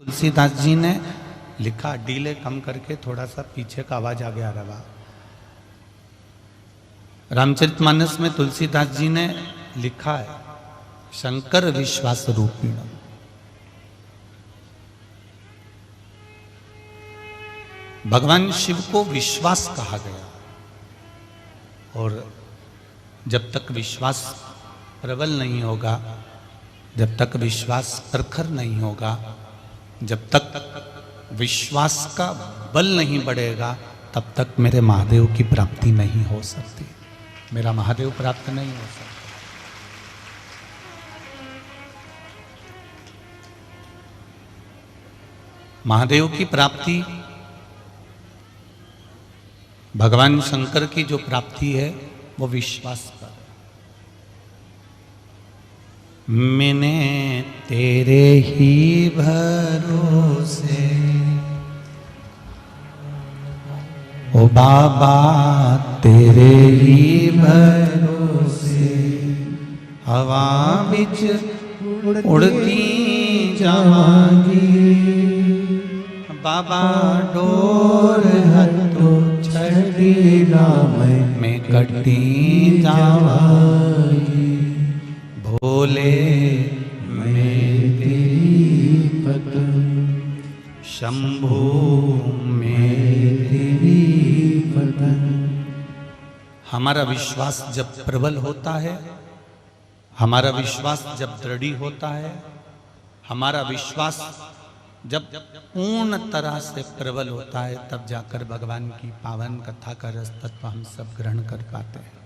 तुलसीदास जी ने लिखा, डीले कम करके थोड़ा सा पीछे का आवाज आ गया रहा। रामचरितमानस में तुलसीदास जी ने लिखा है, शंकर विश्वास रूपीण। भगवान शिव को विश्वास कहा गया, और जब तक विश्वास प्रबल नहीं होगा, जब तक विश्वास प्रखर नहीं होगा, जब तक विश्वास का बल नहीं बढ़ेगा, तब तक मेरे महादेव की प्राप्ति नहीं हो सकती, मेरा महादेव प्राप्त नहीं हो सकता। महादेव की प्राप्ति, भगवान शंकर की जो प्राप्ति है वो विश्वास पर। मैंने तेरे ही भरोसे ओ बाबा, तेरे ही भरोसे हवा बिच उड़ती जावांगी, बाबा डोर हथो छड़ी ना मैं कटी जावांगी, भोले मैं तेरी पतन, शंभू मैं तेरी पतन। हमारा विश्वास जब प्रबल होता है, हमारा विश्वास जब दृढ़ होता है, हमारा विश्वास जब पूर्ण तरह से प्रबल होता है, तब जाकर भगवान की पावन कथा का रस तत्व हम सब ग्रहण कर पाते हैं।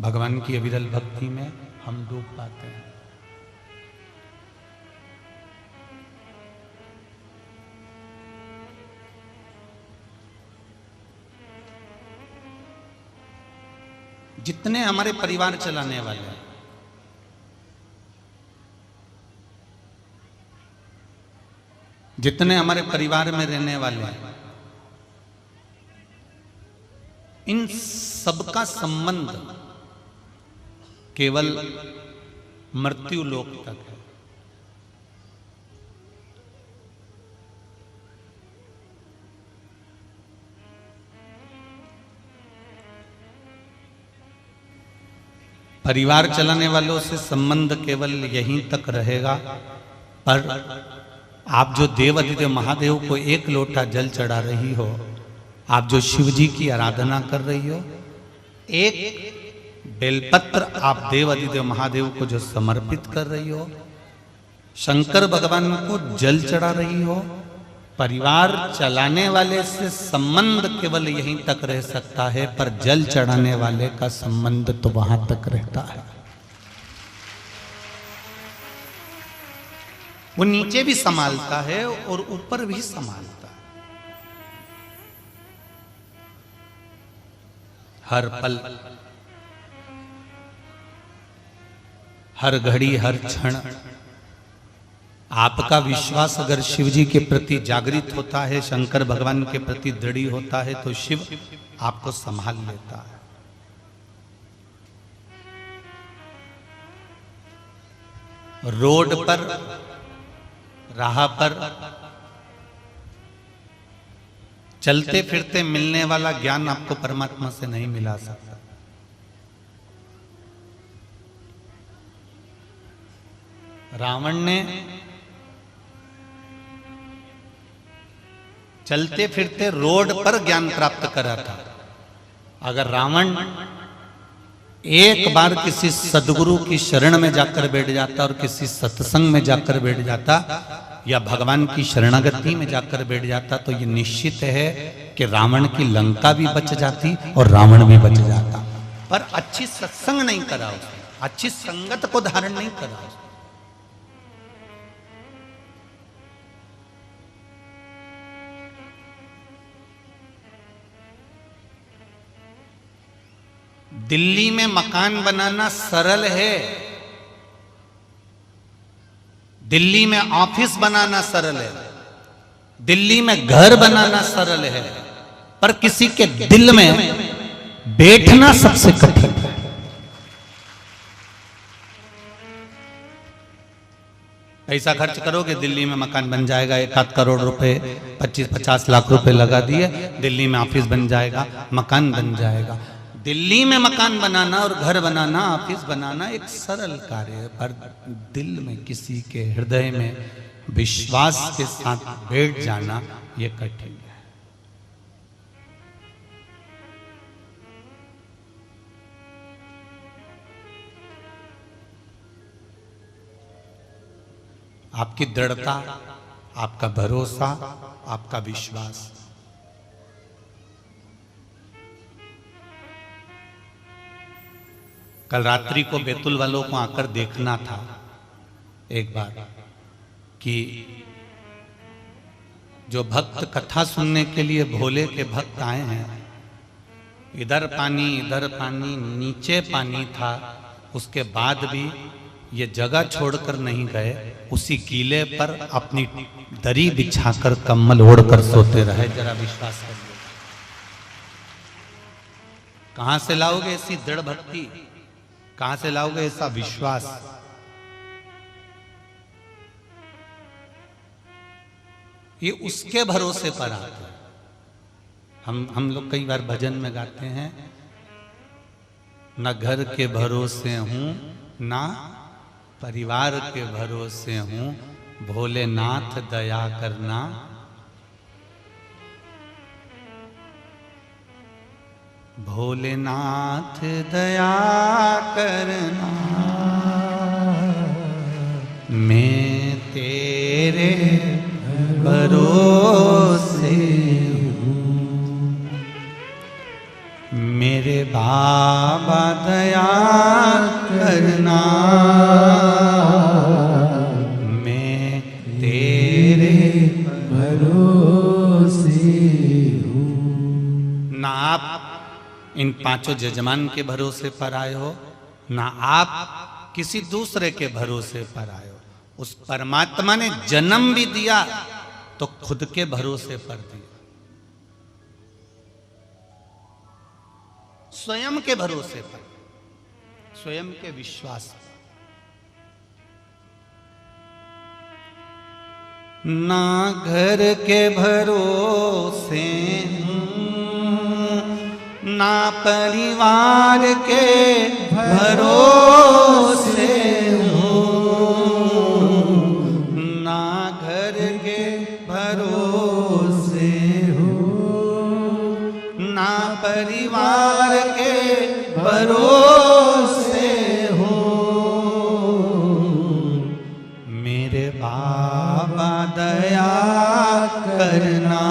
भगवान की अविरल भक्ति में हम डूब पाते हैं। जितने हमारे परिवार चलाने वाले हैं, जितने हमारे परिवार में रहने वाले हैं, इन सबका संबंध केवल मृत्यु लोक तक है। परिवार चलाने वालों से संबंध केवल यहीं तक रहेगा, पर आप जो देवाधिदेव महादेव को एक लोटा जल चढ़ा रही हो, आप जो शिव जी की आराधना कर रही हो, एक बेलपत्र आप देवाधिदेव महादेव को जो समर्पित कर रही हो, शंकर भगवान को जल चढ़ा रही हो, परिवार चलाने वाले से संबंध केवल यहीं तक रह सकता है, पर जल चढ़ाने वाले का संबंध तो वहां तक रहता है। वो नीचे भी संभालता है और ऊपर भी संभालता है। हर पल, हर घड़ी, हर क्षण आपका विश्वास अगर शिव जी के प्रति जागृत होता है, शंकर भगवान के प्रति दृढ़ होता है, तो शिव आपको संभाल लेता है। रोड पर, राह पर चलते फिरते मिलने वाला ज्ञान आपको परमात्मा से नहीं मिला सकता। रावण ने चलते फिरते रोड पर ज्ञान प्राप्त करा था। अगर रावण एक बार किसी सदगुरु की शरण में जाकर बैठ जाता और किसी सत्संग में जाकर बैठ जाता या भगवान की शरणागति में जाकर बैठ जाता, तो ये निश्चित है कि रावण की लंका भी बच जाती और रावण भी बच जाता। पर अच्छी सत्संग नहीं करा उसने, अच्छी संगत को धारण नहीं करा उसने। दिल्ली में मकान बनाना सरल है, दिल्ली में ऑफिस बनाना सरल है, दिल्ली में घर बनाना सरल है, पर किसी के दिल में बैठना सबसे कठिन है। पैसा खर्च करोगे, दिल्ली में मकान बन जाएगा, 1 करोड़ रुपए 25-50 लाख रुपए लगा दिए, दिल्ली में ऑफिस बन जाएगा, मकान बन जाएगा। दिल्ली में मकान बनाना और घर बनाना, ऑफिस बनाना एक सरल कार्य है, पर दिल में किसी के हृदय में विश्वास के साथ बैठ जाना ये कठिन है। आपकी दृढ़ता, आपका भरोसा, आपका विश्वास। कल रात्रि को बैतुल वालों को आकर देखना था एक बार कि जो भक्त कथा सुनने के लिए भोले के भक्त आए हैं, इधर पानी नीचे पानी था, उसके बाद भी ये जगह छोड़कर नहीं गए, उसी कीले पर अपनी दरी बिछाकर कम्बल ओढ़कर सोते रहे। जरा विश्वास करिए, कहां से लाओगे ऐसी दृढ़ भक्ति, कहां से लाओगे ऐसा विश्वास? ये उसके भरोसे पर आते हैं। हम लोग कई बार भजन में गाते हैं, न घर के भरोसे हूं ना परिवार के भरोसे हूं, भोलेनाथ दया करना। भोलेनाथ दया करना, मैं तेरे भरोसे हूँ, मेरे बाबा दया करना, मैं तेरे भरोसे हूँ। ना आप इन 5 जजमान के भरोसे पर आए हो, ना आप किसी दूसरे के भरोसे पर आए हो। उस परमात्मा ने जन्म भी दिया तो खुद के भरोसे पर दिया, स्वयं के भरोसे पर, स्वयं के विश्वास पर। ना घर के भरोसे ना परिवार के भरोसे हूँ, ना घर के भरोसे हूँ, ना परिवार के भरोसे हूँ, मेरे बाबा दया करना,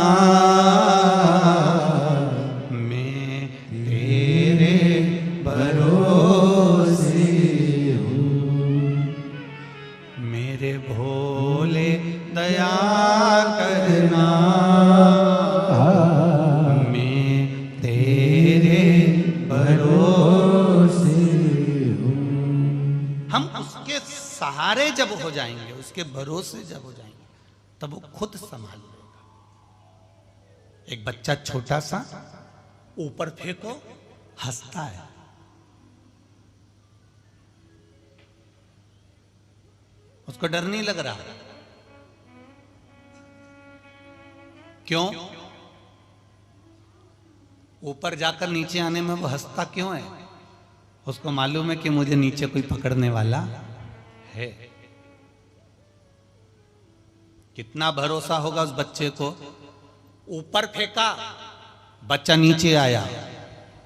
सहारे जब हो जाएंगे, उसके भरोसे जब हो जाएंगे, तब वो खुद संभाल लेगा। एक बच्चा छोटा सा ऊपर फेंको हंसता है, उसको डर नहीं लग रहा। क्यों? ऊपर जाकर नीचे आने में वो हंसता क्यों है? उसको मालूम है कि मुझे नीचे कोई पकड़ने वाला है। कितना भरोसा होगा उस बच्चे को। ऊपर फेंका, बच्चा नीचे आया,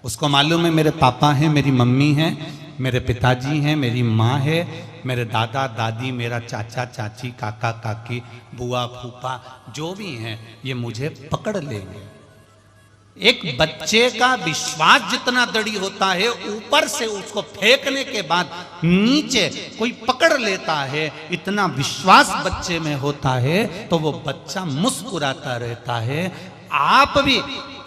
उसको मालूम है मेरे पापा हैं, मेरी मम्मी हैं, मेरे पिताजी हैं, मेरी माँ है, मेरे दादा दादी, मेरा चाचा चाची, काका काकी, बुआ फूफा, जो भी हैं, ये मुझे पकड़ लेंगे। एक बच्चे का विश्वास जितना दृढ़ होता है, ऊपर से उसको फेंकने के बाद नीचे कोई पकड़ लेता है, इतना विश्वास बच्चे में होता है, तो वो बच्चा मुस्कुराता रहता है। आप भी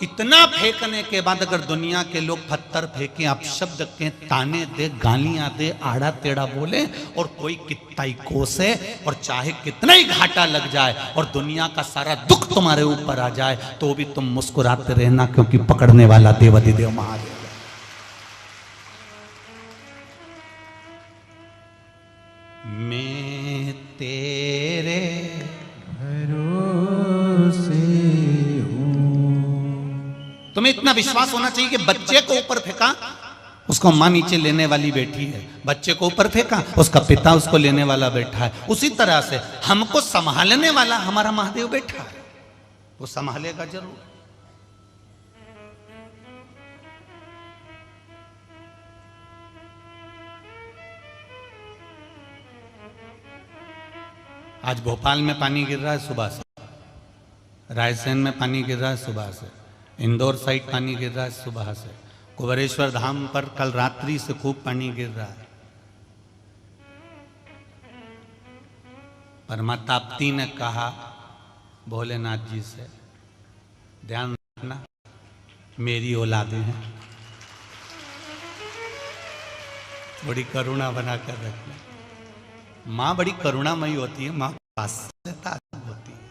इतना फेंकने के बाद अगर दुनिया के लोग पत्थर फेंके, आप शब्द के ताने दे, गालियां दे, आड़ा टेढ़ा बोले, और कोई कितना ही कोसे, और चाहे कितना ही घाटा लग जाए और दुनिया का सारा दुख तुम्हारे ऊपर आ जाए, तो भी तुम मुस्कुराते रहना, क्योंकि पकड़ने वाला देवाधिदेव महादेव। मैं तेरे तुम्हें इतना विश्वास होना चाहिए कि बच्चे को ऊपर फेंका, उसको मां नीचे लेने वाली बैठी है, बच्चे को ऊपर फेंका, उसका पिता उसको लेने वाला बैठा है। उसी तरह से हमको संभालने वाला हमारा महादेव बैठा है, वो संभालेगा जरूर। आज भोपाल में पानी गिर रहा है सुबह से, रायसेन में पानी गिर रहा है सुबह से, इंदौर साइड पानी गिर रहा है सुबह से, कुबेरेश्वर धाम पर कल रात्रि से खूब पानी गिर रहा है। पर मां ताप्ती ने कहा भोलेनाथ जी से, ध्यान रखना मेरी औलादें हैं, थोड़ी करुणा बनाकर रखना। मां बड़ी करुणामयी होती है, मां वात्सल्यता होती है।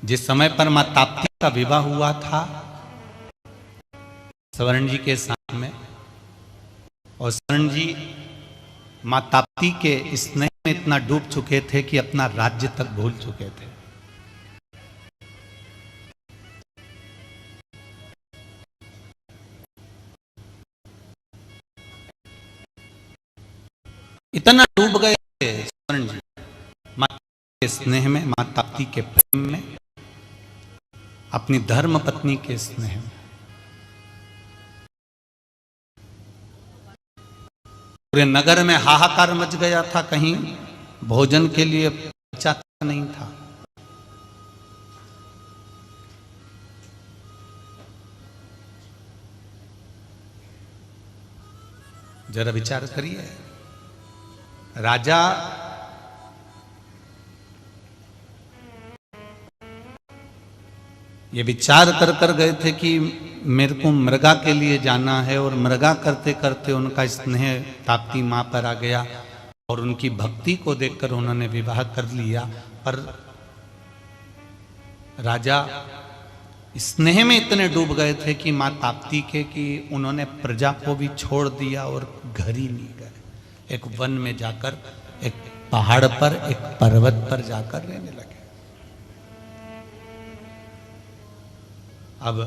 जिस समय पर मां ताप्ती का विवाह हुआ था स्वर्ण जी के साथ में, और स्वर्ण जी मां ताप्ती के स्नेह में इतना डूब चुके थे कि अपना राज्य तक भूल चुके थे। इतना डूब गए थे स्वर्ण जी मां के स्नेह में, मां ताप्ती के प्रेम में, अपनी धर्म पत्नी के स्नेह में। पूरे नगर में हाहाकार मच गया था, कहीं भोजन के लिए बचा नहीं था। जरा विचार करिए, राजा ये विचार कर गए थे कि मेरे को मृगा के लिए जाना है, और मृगा करते करते उनका स्नेह ताप्ती मां पर आ गया और उनकी भक्ति को देखकर उन्होंने विवाह कर लिया। पर राजा स्नेह में इतने डूब गए थे कि मां ताप्ती के कि उन्होंने प्रजा को भी छोड़ दिया और घर ही नहीं गए। एक वन में जाकर, एक पहाड़ पर, एक पर्वत पर जाकर रहने लगे। अब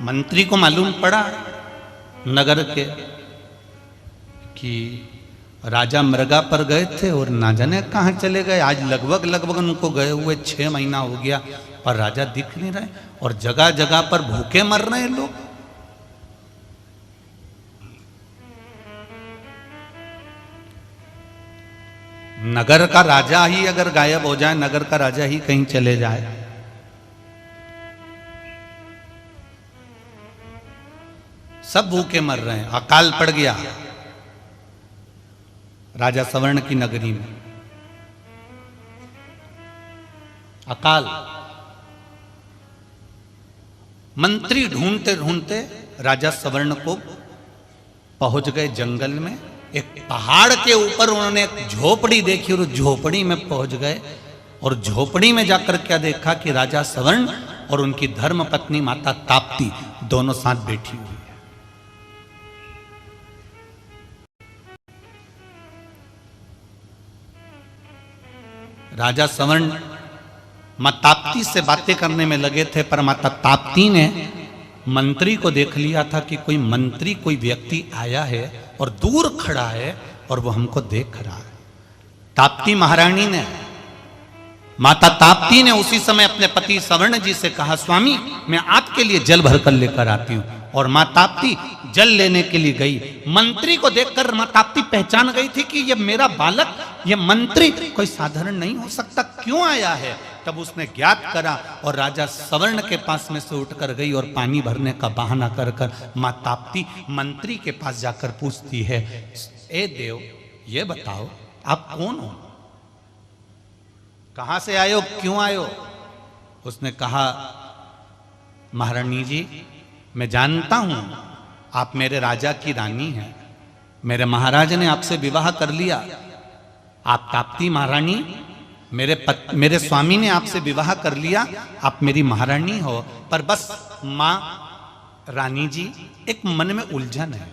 मंत्री को मालूम पड़ा नगर के कि राजा मृगा पर गए थे और ना जाने कहां चले गए। आज लगभग उनको गए हुए 6 महीना हो गया, पर राजा दिख नहीं रहे और जगह जगह पर भूखे मर रहे हैं लोग। नगर का राजा ही अगर गायब हो जाए, नगर का राजा ही कहीं चले जाए, सब भूखे मर रहे हैं। अकाल पड़ गया राजा सवर्ण की नगरी में, अकाल। मंत्री ढूंढते ढूंढते राजा सवर्ण को पहुंच गए जंगल में। एक पहाड़ के ऊपर उन्होंने एक झोपड़ी देखी और झोपड़ी में पहुंच गए, और झोपड़ी में जाकर क्या देखा कि राजा सवर्ण और उनकी धर्म पत्नी माता ताप्ती दोनों साथ बैठी हुई है। राजा सवर्ण मां ताप्ती से बातें करने में लगे थे, पर माता ताप्ती ने मंत्री को देख लिया था कि कोई मंत्री, कोई व्यक्ति आया है और दूर खड़ा है और वो हमको देख रहा है। ताप्ती महारानी ने, माता ताप्ती ने उसी समय अपने पति सवर्ण जी से कहा, स्वामी मैं आपके लिए जल भरकर लेकर आती हूं। और मां ताप्ती जल लेने के लिए गई। मंत्री को देखकर मां ताप्ती पहचान गई थी कि ये मेरा बालक, ये मंत्री कोई साधारण नहीं हो सकता, क्यों आया है। तब उसने ज्ञात करा और राजा सवर्ण के पास में से उठकर गई और पानी भरने का बहाना कर कर मां ताप्ती मंत्री के पास जाकर पूछती है, ए देव ये बताओ आप कौन हो, कहां से आए हो, क्यों आए हो। उसने कहा, महारानी जी मैं जानता हूं आप मेरे राजा की रानी हैं, मेरे महाराज ने आपसे विवाह कर लिया। आप ताप्ती महारानी, मेरे स्वामी ने आपसे विवाह कर लिया, आप मेरी महारानी हो। पर बस मां रानी जी, एक मन में उलझन है।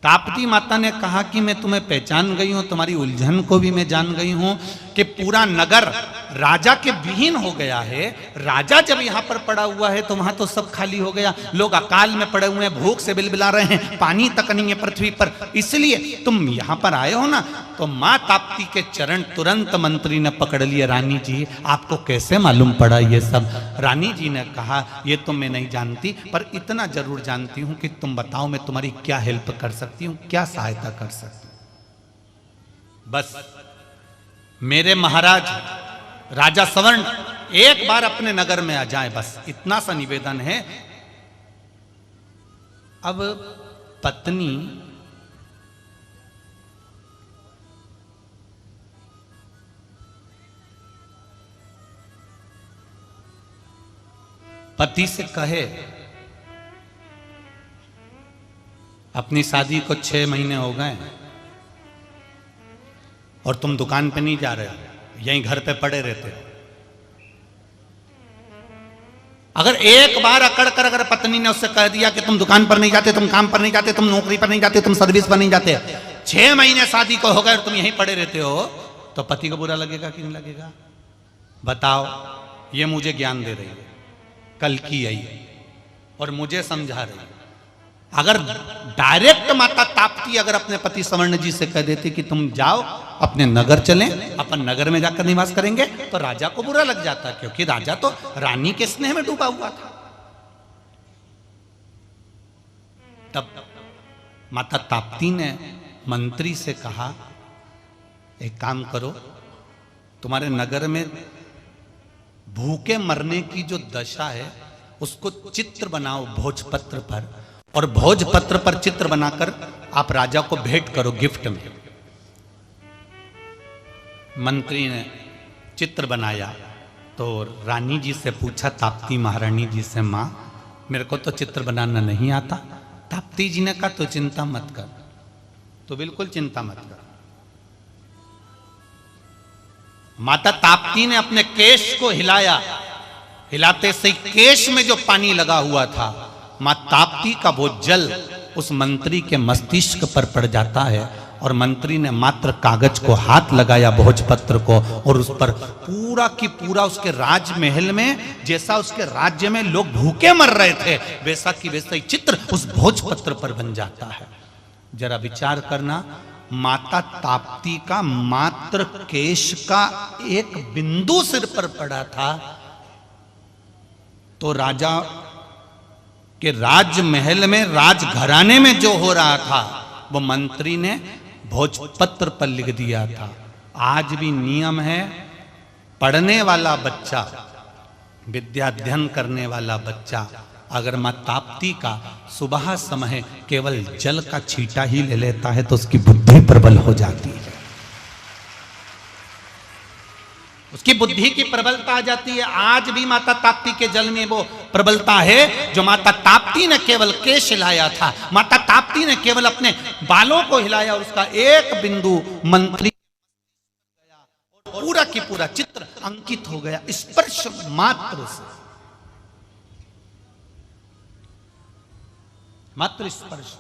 ताप्ती माता ने कहा कि मैं तुम्हें पहचान गई हूं, तुम्हारी उलझन को भी मैं जान गई हूं कि पूरा नगर राजा के विहीन हो गया है। राजा जब यहां पर पड़ा हुआ है तो वहां तो सब खाली हो गया, लोग अकाल में पड़े हुए हैं, भूख से बिलबिला रहे हैं, पानी तक नहीं है पृथ्वी पर। इसलिए तुम यहां पर आए हो ना, तो मां ताप्ती के चरण तुरंत मंत्री ने पकड़ लिए। रानी जी, आपको कैसे मालूम पड़ा ये सब? रानी जी ने कहा, ये तो मैं नहीं जानती, पर इतना जरूर जानती हूं कि तुम बताओ मैं तुम्हारी क्या हेल्प कर सकती हूं, क्या सहायता कर सकती हूं। बस मेरे महाराज राजा सवर्ण एक बार अपने नगर में आ जाए, बस इतना सा निवेदन है। अब पत्नी पति से कहे, अपनी शादी को 6 महीने हो गए और तुम दुकान पे नहीं जा रहे हो, यहीं घर पे पड़े रहते हो। अगर एक बार अकड़ कर अगर पत्नी ने उससे कह दिया कि तुम दुकान पर नहीं जाते, तुम काम पर नहीं जाते, तुम नौकरी पर नहीं जाते, तुम सर्विस पर नहीं जाते, 6 महीने शादी को हो गए और तुम यहीं पड़े रहते हो, तो पति को बुरा लगेगा कि नहीं लगेगा? बताओ। ये मुझे ज्ञान दे रही है, कल की आई और मुझे समझा रही है। अगर डायरेक्ट माता ताप्ती अगर अपने पति सवर्ण जी से कह देती कि तुम जाओ अपने नगर चलें, अपन नगर में जाकर निवास करेंगे, तो राजा को बुरा लग जाता, क्योंकि राजा तो रानी के स्नेह में डूबा हुआ था। तब माता ताप्ती ने मंत्री से कहा, एक काम करो, तुम्हारे नगर में भूखे मरने की जो दशा है उसको चित्र बनाओ भोजपत्र पर, और भोजपत्र पर चित्र बनाकर आप राजा को भेंट करो गिफ्ट में। मंत्री ने चित्र बनाया तो रानी जी से पूछा, ताप्ती महारानी जी से, मां मेरे को तो चित्र बनाना नहीं आता। ताप्ती जी ने कहा, तो चिंता मत कर, तो बिल्कुल चिंता मत कर। माता ताप्ती ने अपने केश को हिलाया, हिलाते से केश में जो पानी लगा हुआ था, मां ताप्ती का वो जल उस मंत्री के मस्तिष्क पर पड़ जाता है, और मंत्री ने मात्र कागज को हाथ लगाया भोजपत्र को, और उस पर पूरा की पूरा उसके राजमहल में जैसा उसके राज्य में लोग भूखे मर रहे थे, वैसा की वैसा ही चित्र उस भोजपत्र पर बन जाता है। जरा विचार करना, माता ताप्ती का मात्र केश का एक बिंदु सिर पर पड़ा था, तो राजा के राजमहल में राजघराने में जो हो रहा था वो मंत्री ने भोजपत्र पर लिख दिया था। आज भी नियम है, पढ़ने वाला बच्चा, विद्या अध्ययन करने वाला बच्चा अगर मां ताप्ती का सुबह समय केवल जल का छींटा ही ले लेता है तो उसकी बुद्धि प्रबल हो जाती है, उसकी बुद्धि की प्रबलता आ जाती है। आज भी माता ताप्ती के जल में वो प्रबलता है जो माता ताप्ती ने केवल केश हिलाया था, माता ताप्ती ने केवल अपने बालों को हिलाया और उसका एक बिंदु मंत्री पूरा की पूरा चित्र अंकित हो गया स्पर्श मात्र से, मात्र स्पर्श।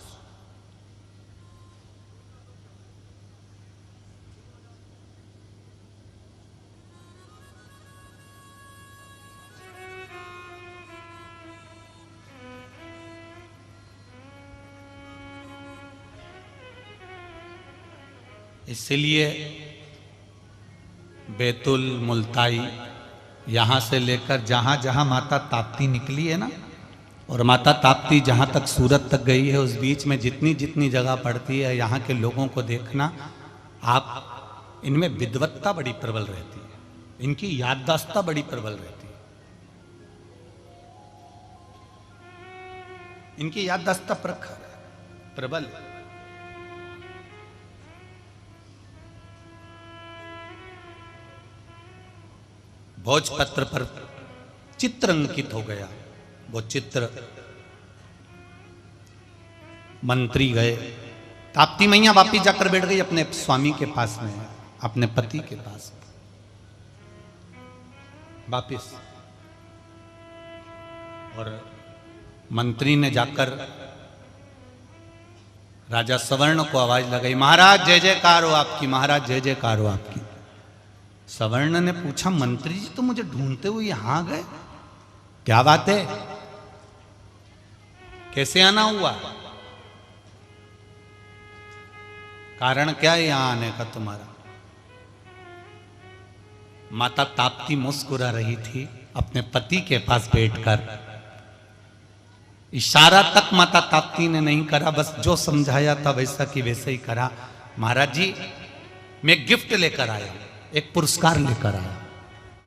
इसलिए बैतुल, मुल्ताई, यहाँ से लेकर जहाँ जहाँ माता ताप्ती निकली है ना, और माता ताप्ती जहाँ तक सूरत तक गई है, उस बीच में जितनी जितनी जगह पड़ती है, यहाँ के लोगों को देखना आप, इनमें विद्वत्ता बड़ी प्रबल रहती है, इनकी याददाश्त बड़ी प्रबल रहती है, इनकी याददाश्त प्रखर है, प्रबल है। भोजपत्र पर चित्र अंकित हो गया, वो चित्र मंत्री गए, ताप्ती मैया वापिस जाकर बैठ गई अपने स्वामी के पास में, अपने पति के पास वापिस, और मंत्री ने जाकर राजा सवर्ण को आवाज लगाई, महाराज जय जयकार हो आपकी, महाराज जय जयकार हो आपकी। सवर्ण ने पूछा, मंत्री जी तो मुझे ढूंढते हुए यहां गए, क्या बात है, कैसे आना हुआ, कारण क्या है यहां आने का तुम्हारा? माता ताप्ती मुस्कुरा रही थी अपने पति के पास बैठकर। इशारा तक माता ताप्ती ने नहीं करा, बस जो समझाया था वैसा कि वैसे ही करा। महाराज जी मैं गिफ्ट लेकर आया, एक पुरस्कार लेकर आया।